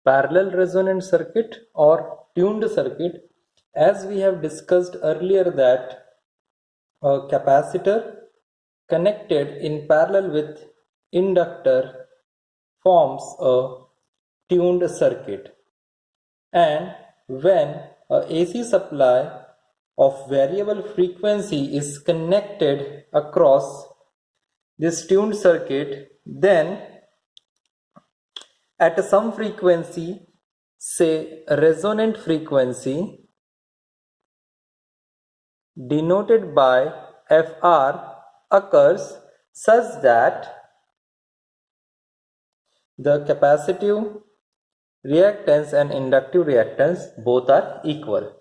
parallel resonant circuit or tuned circuit, as we have discussed earlier that a capacitor connected in parallel with inductor forms a tuned circuit, and when a AC supply of variable frequency is connected across this tuned circuit, then at some frequency, say resonant frequency denoted by Fr, occurs such that the capacitive reactance and inductive reactance both are equal.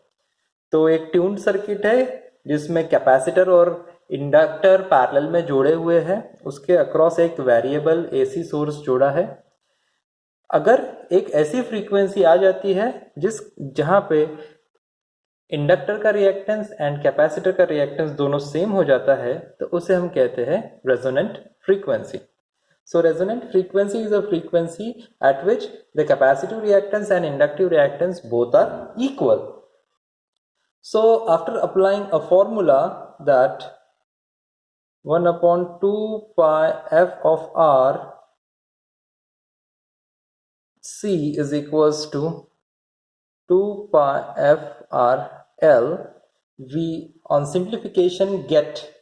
तो एक tuned circuit है जिसमें capacitor और inductor parallel में जोड़े हुए हैं, उसके अक्रॉस एक वेरिएबल एसी सोर्स जोड़ा है। अगर एक ऐसी फ्रीक्वेंसी आ जाती है जहां पे इंडक्टर का रिएक्टेंस एंड कैपेसिटर का रिएक्टेंस दोनों सेम हो जाता है, तो उसे हम कहते हैं resonant frequency. So resonant frequency is a frequency at which the capacitive reactance and inductive reactance both are equal. So after applying a formula that 1 upon 2 pi f of r c is equals to 2 pi f r l, we on simplification get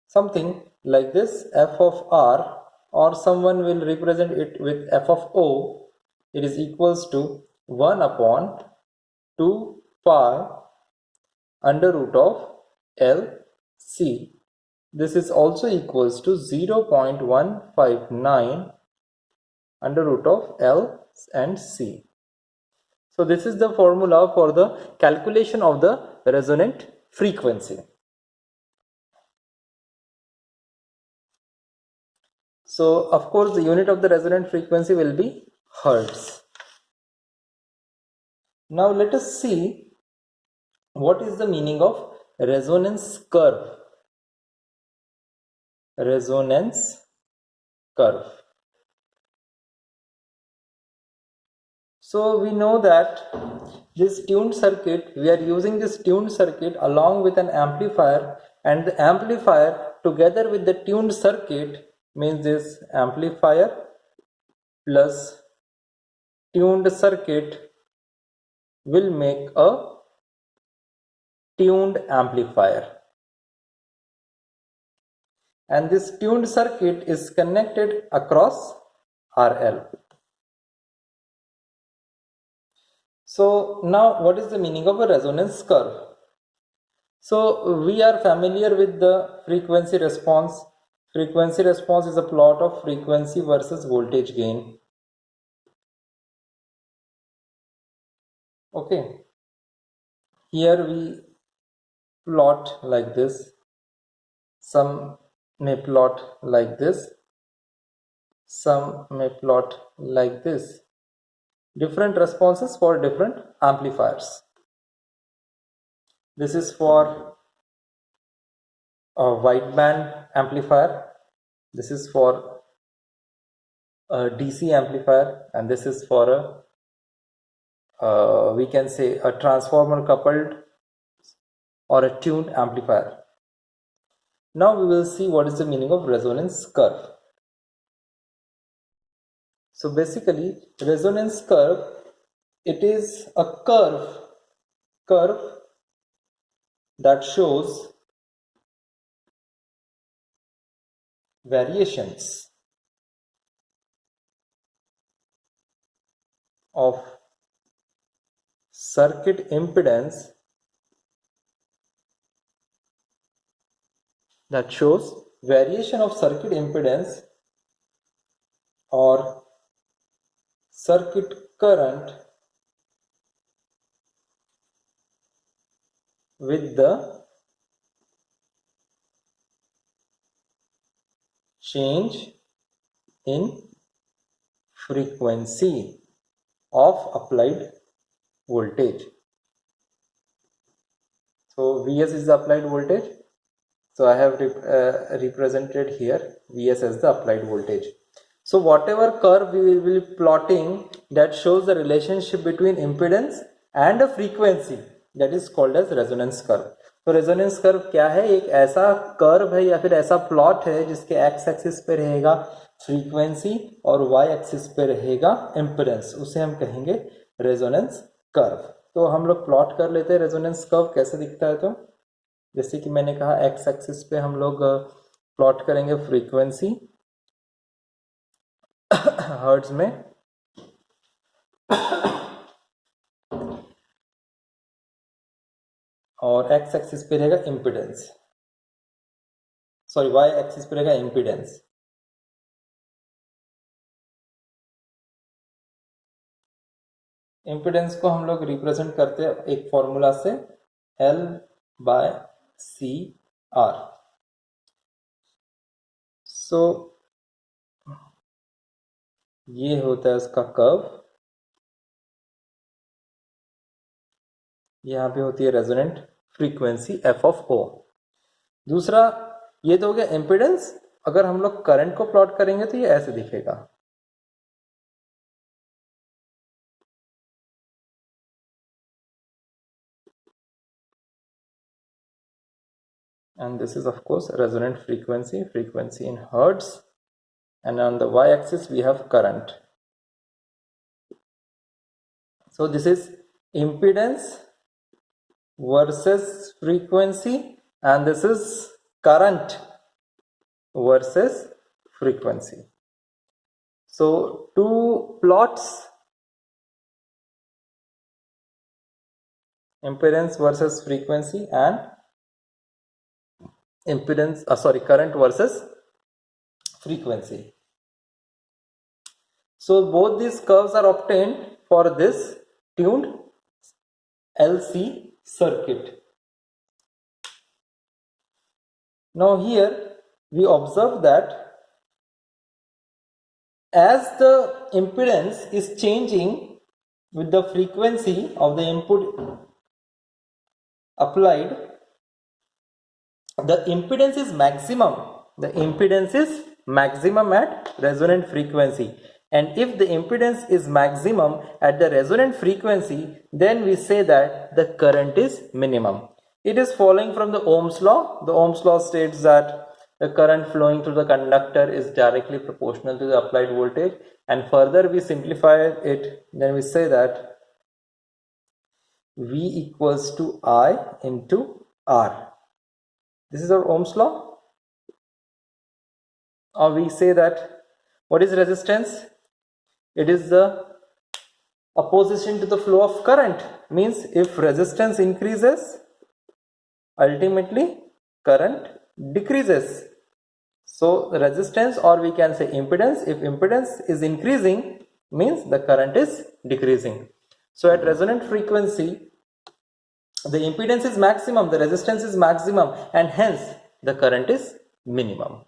something like this: f of r, or someone will represent it with f of o, it is equals to 1 upon 2 pi under root of L C. This is also equals to 0.159 under root of L and C. So this is the formula for the calculation of the resonant frequency. So of course the unit of the resonant frequency will be hertz. Now let us see what is the meaning of resonance curve. Resonance curve. So we know that this tuned circuit, we are using this tuned circuit along with an amplifier, and the amplifier together with the tuned circuit means this amplifier plus tuned circuit will make a tuned amplifier, and this tuned circuit is connected across RL. So now what is the meaning of a resonance curve? So we are familiar with the frequency response. Frequency response is a plot of frequency versus voltage gain. Okay, here we plot like this, some may plot like this, some may plot like this. Different responses for different amplifiers. This is for a wideband amplifier, this is for a DC amplifier, and this is for a we can say a transformer coupled or a tuned amplifier. Now we will see what is the meaning of resonance curve. So basically resonance curve, it is a curve that shows variations of circuit impedance, that shows variation of circuit impedance or circuit current with the change in frequency of applied voltage. So Vs is the applied voltage, so I have represented here Vs as the applied voltage. So whatever curve we will be plotting that shows the relationship between impedance and a frequency, that is called as resonance curve. तो resonance curve क्या है? एक ऐसा curve है या फिर ऐसा plot है जिसके एक्स एक्सिस पे रहेगा फ्रीक्वेंसी और वाई एक्सिस पे रहेगा इम्पीडेंस, उसे हम कहेंगे रेजोनेंस कर्व. तो हम लोग प्लॉट कर लेते हैं रेजोनेंस कर्व कैसे दिखता है. तो जैसे कि मैंने कहा एक्स एक्सिस पे हम लोग प्लॉट करेंगे फ्रीक्वेंसी हर्ट्ज में, और एक्स एक्सिस पे रहेगा इम्पीडेंस, सॉरी वाई एक्सिस पे रहेगा इम्पीडेंस. इम्पीडेंस को हम लोग रिप्रेजेंट करते हैं एक फॉर्मूला से L/C/R. सो ये होता है उसका कर्व. यहाँ पे होती है रेजोनेंट फ्रीक्वेंसी F(O). दूसरा ये तो हो गया इम्पीडेंस. अगर हम लोग करंट को प्लॉट करेंगे तो ये ऐसे दिखेगा. And this is of course resonant frequency in hertz, and on the y-axis we have current. So this is impedance versus frequency, and this is current versus frequency. So two plots, impedance versus frequency and current versus frequency. So both these curves are obtained for this tuned LC circuit. Now here we observe that as the impedance is changing with the frequency of the input applied, the impedance is maximum. The impedance is maximum at resonant frequency. And if the impedance is maximum at the resonant frequency, then we say that the current is minimum. It is following from the Ohm's law. The Ohm's law states that the current flowing through the conductor is directly proportional to the applied voltage. And further we simplify it, then we say that V equals to I into R. This is our Ohm's law. Or we say that what is resistance? It is the opposition to the flow of current. Means if resistance increases, ultimately current decreases. So resistance, or we can say impedance, if impedance is increasing, means the current is decreasing. So at resonant frequency, the impedance is maximum, the resistance is maximum, and hence the current is minimum.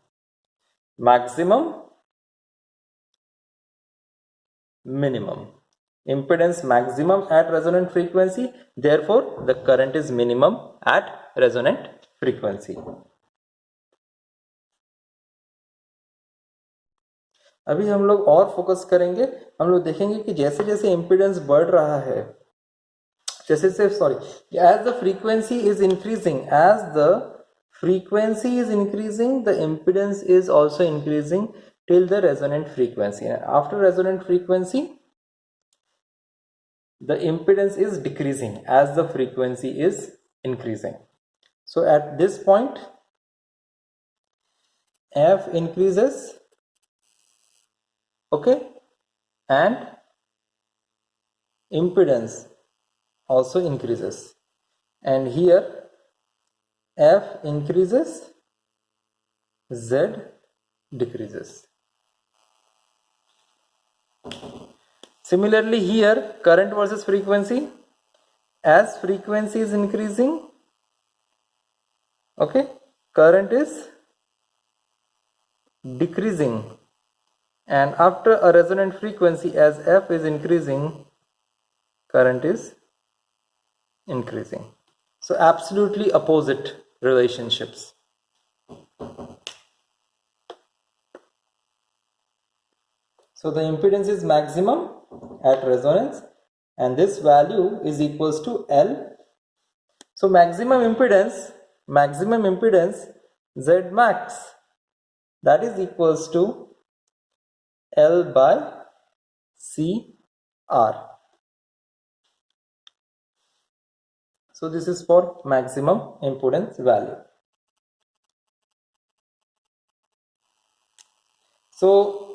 Maximum, minimum. Impedance maximum at resonant frequency, therefore the current is minimum at resonant frequency. अभी हम लोग और focus करेंगे. हम लोग देखेंगे कि जैसे जैसे इम्पीडेंस बढ़ रहा है, जैसे as the frequency is increasing, the impedance is also increasing till the resonant frequency. After resonant frequency, the impedance is decreasing as the frequency is increasing. So at this point, F increases, okay, and impedance also increases, and here F increases, Z decreases. Similarly here, current versus frequency, as frequency is increasing, okay, current is decreasing, and after a resonant frequency, as F is increasing, current is increasing. So absolutely opposite relationships. So the impedance is maximum at resonance and this value is equals to L. So maximum impedance Z max, that is equals to L by CR. So this is for maximum impedance value. So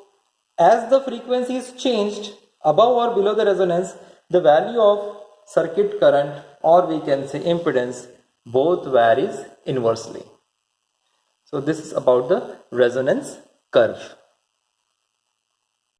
as the frequency is changed above or below the resonance, the value of circuit current, or we can say impedance, both varies inversely. So this is about the resonance curve.